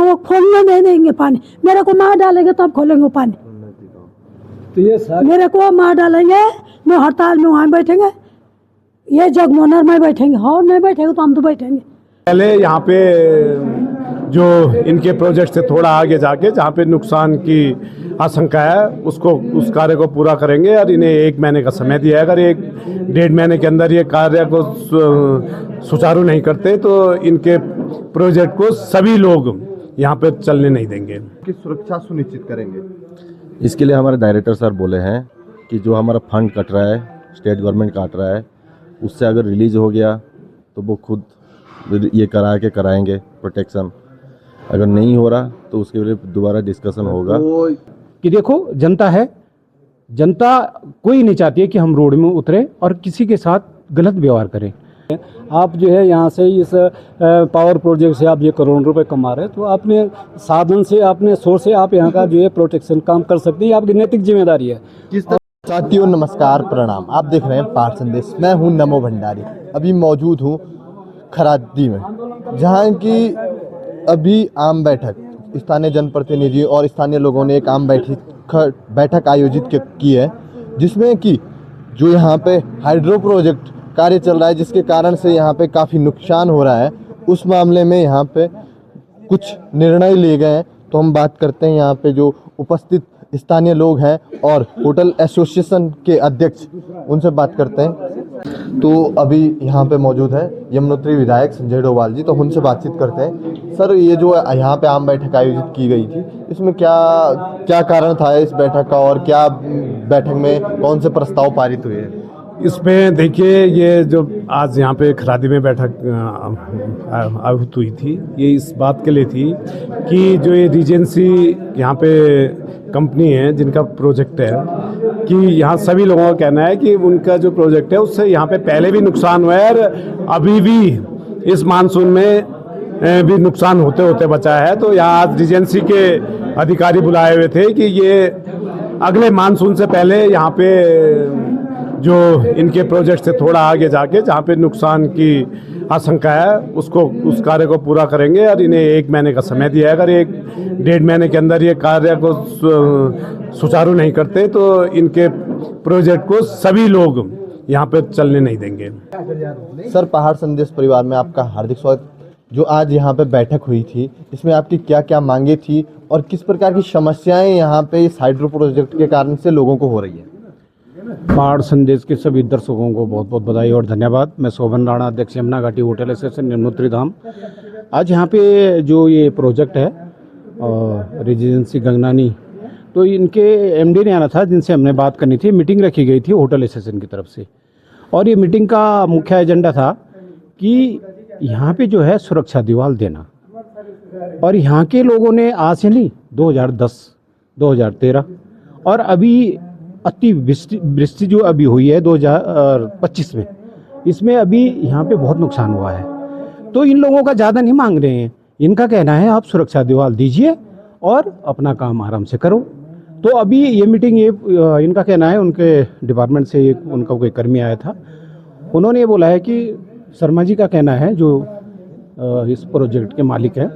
वो खोलने नहीं देंगे पानी। मेरे को मार डालेंगे तब खोलेंगे पानी। तो ये मेरे को मार डालेंगे, मैं हड़ताल में वहाँ बैठेंगे, ये जगमोहनर में बैठेंगे, और नहीं बैठेंगे तो हम तो बैठेंगे। पहले यहाँ पे जो इनके प्रोजेक्ट से थोड़ा आगे जाके जहाँ पे नुकसान की आशंका है उसको उस कार्य को पूरा करेंगे और इन्हें 1 महीने का समय दिया है। अगर 1-1.5 महीने के अंदर ये कार्य को सुचारू नहीं करते तो इनके प्रोजेक्ट को सभी लोग यहाँ पे चलने नहीं देंगे। की सुरक्षा सुनिश्चित करेंगे। इसके लिए हमारे डायरेक्टर सर बोले हैं कि जो हमारा फंड कट रहा है, स्टेट गवर्नमेंट काट रहा है, उससे अगर रिलीज हो गया तो वो खुद ये कराएंगे प्रोटेक्शन। अगर नहीं हो रहा तो उसके लिए दोबारा डिस्कशन होगा। कि देखो जनता है, जनता कोई नहीं चाहती है कि हम रोड में उतरे और किसी के साथ गलत व्यवहार करें। आप जो है यहाँ से इस पावर प्रोजेक्ट से आप ये करोड़ रुपए कमा रहे हैं, तो अपने साधन से, अपने सोर्स से आप यहाँ का जो है प्रोटेक्शन काम कर सकते हैं। आपकी नैतिक जिम्मेदारी है। साथियों नमस्कार, प्रणाम। आप देख रहे हैं पहाड़ संदेश। मैं हूँ नमो भंडारी। अभी मौजूद हूँ खरादी में, जहाँ की अभी आम बैठक स्थानीय जनप्रतिनिधि और स्थानीय लोगों ने एक आम बैठक आयोजित की है, जिसमें कि जो यहाँ पे हाइड्रो प्रोजेक्ट कार्य चल रहा है, जिसके कारण से यहाँ पे काफ़ी नुकसान हो रहा है, उस मामले में यहाँ पे कुछ निर्णय लिए गए हैं। तो हम बात करते हैं यहाँ पे जो उपस्थित स्थानीय लोग हैं और होटल एसोसिएशन के अध्यक्ष, उनसे बात करते हैं। तो अभी यहाँ पे मौजूद है यमुनोत्री विधायक संजय डोभाल जी, तो उनसे बातचीत करते हैं। सर, ये जो यहाँ पे आम बैठक आयोजित की गई थी, इसमें क्या कारण था इस बैठक का, और क्या बैठक में कौन से प्रस्ताव पारित हुए हैं? इसमें देखिए, ये जो आज यहाँ पे खरादी में बैठक आहूत हुई थी, ये इस बात के लिए थी कि जो ये रीजेंसी यहाँ पे कंपनी है जिनका प्रोजेक्ट है, कि यहाँ सभी लोगों का कहना है कि उनका जो प्रोजेक्ट है उससे यहाँ पे पहले भी नुकसान हुआ है और अभी भी इस मानसून में भी नुकसान होते होते बचा है। तो यहाँ आज रीजेंसी के अधिकारी बुलाए हुए थे कि ये अगले मानसून से पहले यहाँ पे जो इनके प्रोजेक्ट से थोड़ा आगे जाके जहाँ पे नुकसान की आशंका है उसको उस कार्य को पूरा करेंगे और इन्हें 1 महीने का समय दिया है। अगर 1-1.5 महीने के अंदर ये कार्य को सुचारू नहीं करते तो इनके प्रोजेक्ट को सभी लोग यहाँ पे चलने नहीं देंगे। सर, पहाड़ संदेश परिवार में आपका हार्दिक स्वागत। जो आज यहाँ पे बैठक हुई थी, इसमें आपकी क्या क्या मांगे थी और किस प्रकार की समस्याएं यहाँ पे इस हाइड्रो प्रोजेक्ट के कारण से लोगों को हो रही है? पहाड़ संदेश के सभी दर्शकों को बहुत बहुत बधाई और धन्यवाद। मैं शोभन राणा, अध्यक्ष यमुना घाटी होटल एसोसिएशन यमुनोत्री धाम। आज यहाँ पे जो ये प्रोजेक्ट है रेजिडेंसी गंगनानी, तो इनके एमडी ने आना था, जिनसे हमने बात करनी थी। मीटिंग रखी गई थी होटल एसोसिएशन की तरफ से, और ये मीटिंग का मुख्य एजेंडा था कि यहाँ पे जो है सुरक्षा दीवार देना। और यहाँ के लोगों ने आज से नहीं, 2010, 2013 और अभी अति वृष्टि जो अभी हुई है 2025 में, इसमें अभी यहाँ पे बहुत नुकसान हुआ है। तो इन लोगों का ज़्यादा नहीं मांग रहे हैं। इनका कहना है आप सुरक्षा दीवार दीजिए और अपना काम आराम से करो। तो अभी ये मीटिंग, ये इनका कहना है, उनके डिपार्टमेंट से उनका कोई कर्मी आया था, उन्होंने ये बोला है कि शर्मा जी का कहना है, जो इस प्रोजेक्ट के मालिक हैं,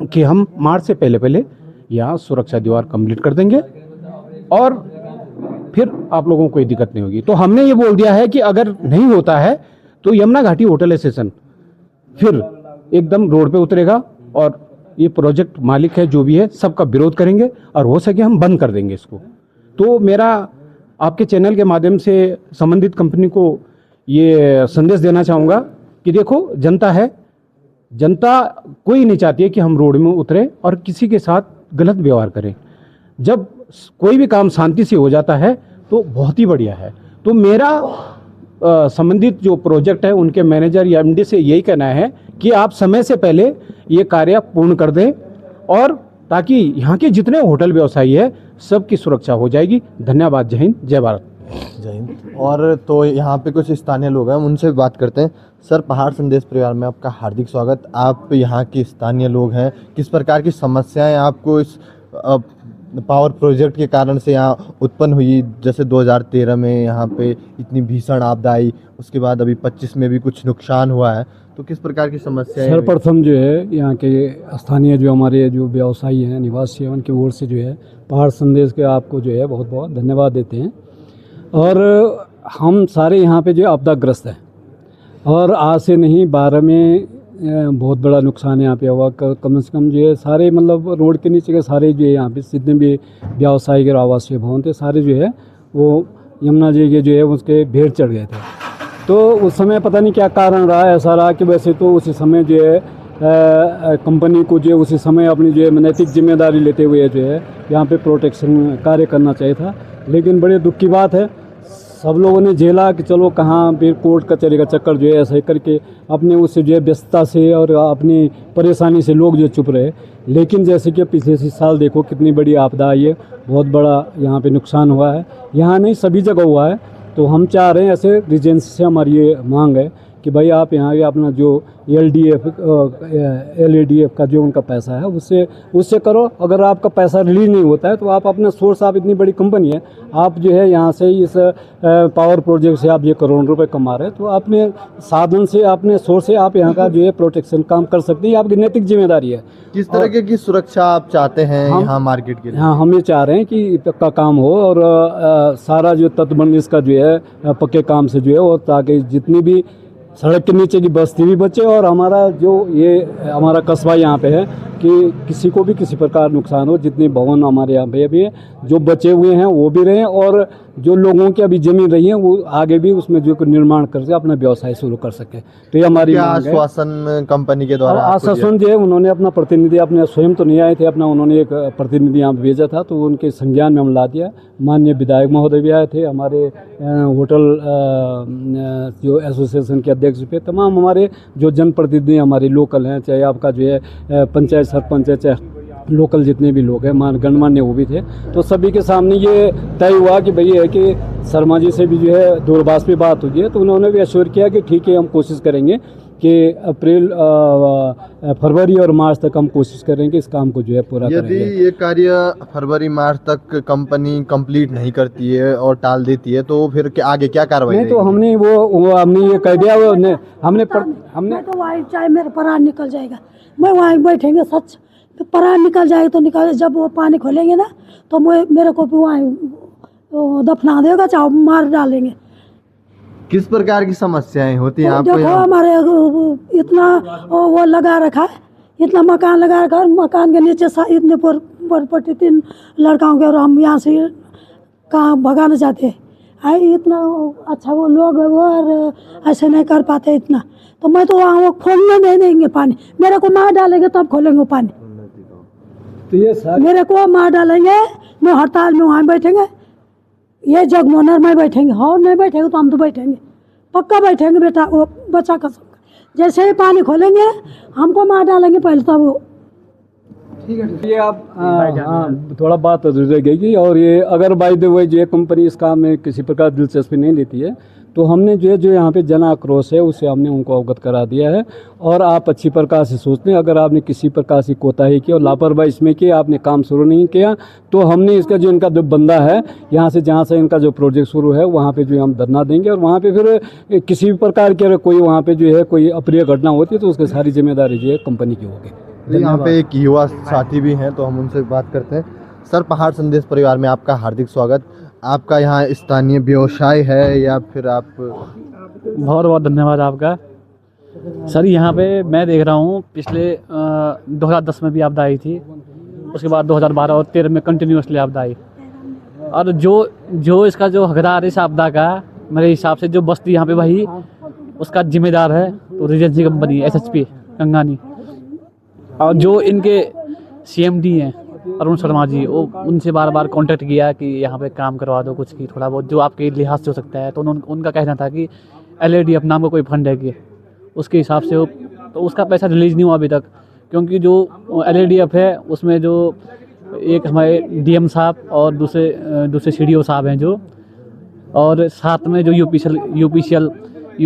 कि हम मार्च से पहले यहाँ सुरक्षा दीवार कंप्लीट कर देंगे और फिर आप लोगों को कोई दिक्कत नहीं होगी। तो हमने ये बोल दिया है कि अगर नहीं होता है तो यमुना घाटी होटल एसोसिएशन फिर एकदम रोड पे उतरेगा और ये प्रोजेक्ट मालिक है जो भी है सबका विरोध करेंगे और हो सके हम बंद कर देंगे इसको। तो मेरा आपके चैनल के माध्यम से संबंधित कंपनी को ये संदेश देना चाहूँगा कि देखो जनता है, जनता कोई नहीं चाहती है कि हम रोड में उतरे और किसी के साथ गलत व्यवहार करें। जब कोई भी काम शांति से हो जाता है तो बहुत ही बढ़िया है। तो मेरा संबंधित जो प्रोजेक्ट है उनके मैनेजर या एमडी से यही कहना है कि आप समय से पहले ये कार्य पूर्ण कर दें, और ताकि यहाँ के जितने होटल व्यवसायी है सबकी सुरक्षा हो जाएगी। धन्यवाद। जय हिंद, जय भारत। जय हिंद। और तो यहाँ पे कुछ स्थानीय लोग हैं, उनसे बात करते हैं। सर, पहाड़ संदेश परिवार में आपका हार्दिक स्वागत। आप यहाँ के स्थानीय लोग हैं, किस प्रकार की समस्याएं आपको इस पावर प्रोजेक्ट के कारण से यहाँ उत्पन्न हुई? जैसे 2013 में यहाँ पे इतनी भीषण आपदा आई, उसके बाद अभी 25 में भी कुछ नुकसान हुआ है, तो किस प्रकार की समस्याएं हुई? सर्वप्रथम जो है यहाँ के स्थानीय जो हमारे जो व्यवसायी हैं, निवासी हैं, उनकी ओर से जो है पहाड़ संदेश के आपको जो है बहुत बहुत धन्यवाद देते हैं। और हम सारे यहाँ पे जो है आपदाग्रस्त हैं और आज से नहीं 12 में बहुत बड़ा नुकसान यहाँ पे हुआ। कम से कम जो है सारे मतलब रोड के नीचे के सारे जो है यहाँ पे जितने भी व्यावसायिक और आवासीय भवन थे सारे जो है वो यमुना जी के जो है उसके भेड़ चढ़ गए थे। तो उस समय पता नहीं क्या कारण रहा, ऐसा रहा कि वैसे तो उसी समय जो है कंपनी को जो है उसी समय अपनी जो है नैतिक जिम्मेदारी लेते हुए जो है यहाँ पे प्रोटेक्शन कार्य करना चाहिए था। लेकिन बड़े दुख की बात है सब लोगों ने झेला कि चलो कहाँ फिर कोर्ट कचहरी का चक्कर जो है ऐसे करके अपने उससे जो है व्यस्तता से और अपनी परेशानी से लोग जो चुप रहे। लेकिन जैसे कि पिछले साल देखो कितनी बड़ी आपदा आई है, बहुत बड़ा यहाँ पे नुकसान हुआ है, यहाँ नहीं सभी जगह हुआ है। तो हम चाह रहे हैं ऐसे रीजेंसी से हमारी ये मांग है कि भाई आप यहाँ के अपना जो LADF का जो उनका पैसा है उससे करो। अगर आपका पैसा रिलीज नहीं होता है तो आप अपना सोर्स, आप इतनी बड़ी कंपनी है, आप जो है यहाँ से इस पावर प्रोजेक्ट से आप ये करोड़ रुपए कमा रहे हैं तो अपने साधन से अपने सोर्स से आप यहाँ का जो है प्रोटेक्शन काम कर सकते हैं, आपकी नैतिक जिम्मेदारी है। किस तरह की सुरक्षा आप चाहते हैं यहाँ मार्केट के लिए? हाँ, हम ये चाह रहे हैं कि पक्का काम हो और सारा जो तटबंध इसका जो है पक्के काम से जो है और ताकि जितनी भी सड़क के नीचे की बस्ती भी बचे और हमारा जो ये हमारा कस्बा यहाँ पे है कि किसी को भी किसी प्रकार नुकसान हो, जितने भवन हमारे यहाँ पे अभी जो बचे हुए हैं वो भी रहें और जो लोगों की अभी जमीन रही है वो आगे भी उसमें जो निर्माण करके अपना व्यवसाय शुरू कर सके। तो ये हमारी आश्वासन कंपनी के द्वारा आश्वासन जो है उन्होंने अपना प्रतिनिधि, अपने स्वयं तो नहीं आए थे, अपना उन्होंने एक प्रतिनिधि यहाँ भेजा था तो उनके संज्ञान में हम ला दिया। माननीय विधायक महोदय भी आए थे, हमारे होटल जो एसोसिएशन के अध्यक्ष पे, तमाम हमारे जो जनप्रतिनिधि हमारे लोकल हैं, चाहे आपका जो है पंचायत सरपंच है, चाहे लोकल जितने भी लोग हैं गणमान्य वो भी थे। तो सभी के सामने ये तय हुआ कि भाई है कि शर्मा जी से भी जो है दूरभाष पे बात हुई है तो उन्होंने भी एश्योर किया कि ठीक है हम कोशिश करेंगे कि अप्रैल फरवरी और मार्च तक हम कोशिश करेंगे इस काम को जो है पूरा करेंगे। यदि ये कार्य फरवरी मार्च तक कंपनी कंप्लीट नहीं करती है और टाल देती है तो फिर आगे क्या कार्रवाई? नहीं तो हमने हमने ये कह दिया, हमने तो वहीं चाहे मेरा प्राण निकल जाएगा, मैं वहीं बैठेंगे सच तो प्राण निकल जाएगा तो निकल, जब वो पानी खोलेंगे ना तो मेरे को भी वहीं दफना देगा, चाहे मार डालेंगे। किस प्रकार की समस्याएं होती हैं आपको? देखो हमारे इतना वो लगा रखा है, इतना मकान लगा रखा है, मकान के नीचे इतने पर 3 लड़काओं के, और हम यहाँ से कहाँ भगाना चाहते हैं। इतना अच्छा वो लोग वो और ऐसे नहीं कर पाते इतना, तो मैं तो वहाँ वो खोलने नहीं देंगे पानी, मेरे को मार डालेंगे तब खोलेंगे पानी, तो ये मेरे को मार डालेंगे, मैं हड़ताल में वहाँ बैठेंगे, ये जगमोहन में बैठेंगे, और नहीं बैठेंगे तो हम तो बैठेंगे, पक्का बैठेंगे बेटा, वो बच्चा कसम, जैसे ही पानी खोलेंगे हमको मार डालेंगे पहले तब वो। ठीक है, ये आप हाँ थोड़ा बात रह गई। और ये अगर बाय द वे जो कंपनी इस काम में किसी प्रकार दिलचस्पी नहीं लेती है तो हमने जो यहाँ पे जन आक्रोश है उससे हमने उनको अवगत करा दिया है। और आप अच्छी प्रकार से सोचते हैं, अगर आपने किसी प्रकार से कोताही की और लापरवाही इसमें की, आपने काम शुरू नहीं किया तो हमने इसका जो इनका जो बंदा है यहाँ से जहाँ से इनका जो प्रोजेक्ट शुरू है वहाँ पे जो हम धरना देंगे और वहाँ पे फिर किसी भी प्रकार के कोई वहाँ पे जो है कोई अप्रिय घटना होती है तो उसकी सारी जिम्मेदारी जो है कंपनी की होगी। यहाँ पे एक युवा साथी भी हैं तो हम उनसे बात करते हैं। सर, पहाड़ संदेश परिवार में आपका हार्दिक स्वागत। आपका यहाँ स्थानीय व्यवसाय है या फिर आप? बहुत बहुत धन्यवाद आपका सर। यहाँ पे मैं देख रहा हूँ पिछले 2010 में भी आपदा आई थी, उसके बाद 2012 और 13 में कंटिन्यूसली आपदा आई। और जो इसका जो हकदार इस आपदा का मेरे हिसाब से जो बस्ती यहाँ पे भाई उसका जिम्मेदार है तो रीजेंसी कंपनी SHP गंगानी, और जो इनके CMD हैं अरुण शर्मा जी, वो उनसे बार बार कांटेक्ट किया कि यहाँ पे काम करवा दो कुछ की थोड़ा बहुत जो आपके लिहाज से हो सकता है। तो उनका कहना था कि LADF नाम का कोई फंड है कि उसके हिसाब से तो उसका पैसा रिलीज़ नहीं हुआ अभी तक, क्योंकि जो LADF है उसमें जो एक हमारे DM साहब और दूसरे CDO साहब हैं जो, और साथ में जो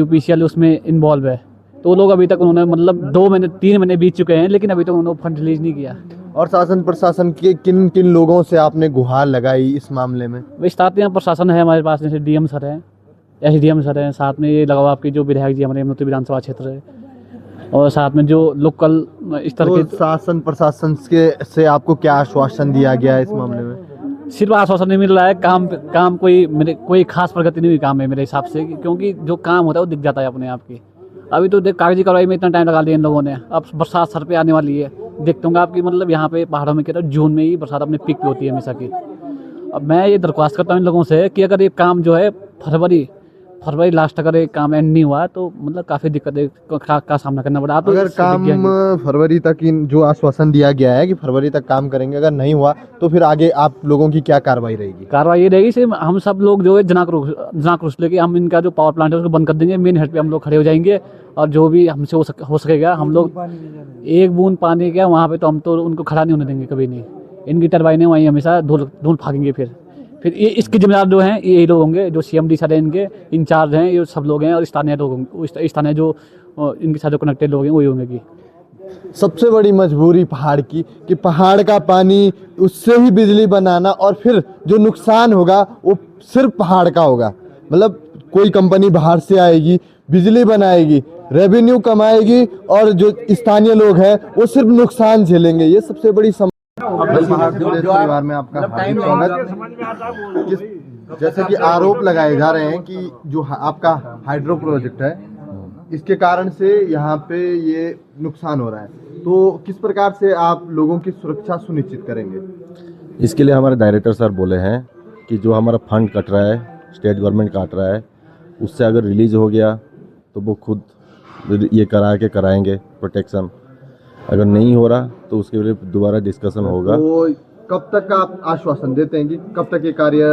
UPCL उसमें इन्वॉल्व है। तो लोग अभी तक उन्होंने मतलब 2 महीने 3 महीने बीत चुके हैं लेकिन अभी तक उन्होंने फंड रिलीज नहीं किया। और शासन प्रशासन के किन किन लोगों से आपने गुहार लगाई इस मामले में? विस्तारते यहाँ प्रशासन है हमारे पास, जैसे DM सर हैं, SDM सर हैं, साथ में ये लगाओ आपके जो विधायक जी हमारे यमुनोत्री विधानसभा क्षेत्र है और साथ में जो लोकल इस तरह तो के शासन प्रशासन के से आपको क्या आश्वासन दिया गया है इस मामले में? सिर्फ आश्वासन नहीं मिल रहा है, काम कोई खास प्रगति नहीं हुई काम में मेरे हिसाब से, क्योंकि जो काम होता है वो दिख जाता है अपने आप की। अभी तो देख कागजी कार्रवाई में इतना टाइम लगा दिया इन लोगों ने, अब बरसात सर पे आने वाली है, देखता हूँ आपकी मतलब यहाँ पे पहाड़ों में क्या जून में ही बरसात अपने पीक पे होती है हमेशा की। अब मैं ये दरख्वास्त करता हूँ इन लोगों से कि अगर ये काम जो है फरवरी लास्ट अगर ये काम एंड नहीं हुआ तो मतलब काफ़ी दिक्कतें का सामना करना पड़ा। आप अगर काम फरवरी तक इन जो आश्वासन दिया गया है कि फरवरी तक काम करेंगे, अगर नहीं हुआ तो फिर आगे आप लोगों की क्या कार्रवाई रहेगी? कार्रवाई ये रहेगी सिर्फ हम सब लोग जो है जनाक्रोश लेके हम इनका जो पावर प्लांट है उसको बंद कर देंगे, मेन हेड पे हम लोग खड़े हो जाएंगे और जो भी हमसे हो सकेगा हम लोग एक बूंद पानी क्या वहाँ पे तो हम तो उनको खड़ा नहीं होने देंगे कभी नहीं। इनकी टरबाइनें वहीं हमेशा धूल फाकेंगे। फिर ये इसके जिम्मेदार जो हैं यही लोग होंगे, जो CMD सर हैं इनके इंचार्ज हैं, ये सब लोग हैं और स्थानीय लोग होंगे, स्थानीय जो इनके साथ जो कनेक्टेड लोग हैं वही होंगे कि सबसे बड़ी मजबूरी पहाड़ की कि पहाड़ का पानी उससे ही बिजली बनाना और फिर जो नुकसान होगा वो सिर्फ पहाड़ का होगा। मतलब कोई कंपनी बाहर से आएगी, बिजली बनाएगी, रेवेन्यू कमाएगी और जो स्थानीय लोग हैं वो सिर्फ नुकसान झेलेंगे। ये सबसे बड़ी परिवार में आपका हार्दिक स्वागत। जैसे कि आरोप लगाए जा रहे हैं कि जो आपका हाइड्रो प्रोजेक्ट है इसके कारण से यहाँ पे ये नुकसान हो रहा है, तो किस प्रकार से आप लोगों की सुरक्षा सुनिश्चित करेंगे? इसके लिए हमारे डायरेक्टर सर बोले हैं कि जो हमारा फंड कट रहा है, स्टेट गवर्नमेंट काट रहा है, उससे अगर रिलीज हो गया तो वो खुद ये कराएंगे प्रोटेक्शन। अगर नहीं हो रहा तो उसके लिए दोबारा डिस्कशन होगा। तो कब तक आप आश्वासन देते हैं कि कब तक ये कार्य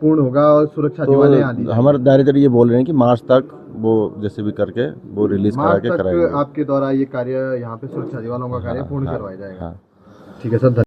पूर्ण होगा और सुरक्षा दीवारें आदि? हमारे डायरेक्टर ये बोल रहे हैं कि मार्च तक वो जैसे भी करके वो रिलीज करा के कराएंगे। आपके द्वारा ये कार्य यहाँ पे सुरक्षा दीवारों का कार्य पूर्ण करवाया जाएगा। हाँ। ठीक है सर।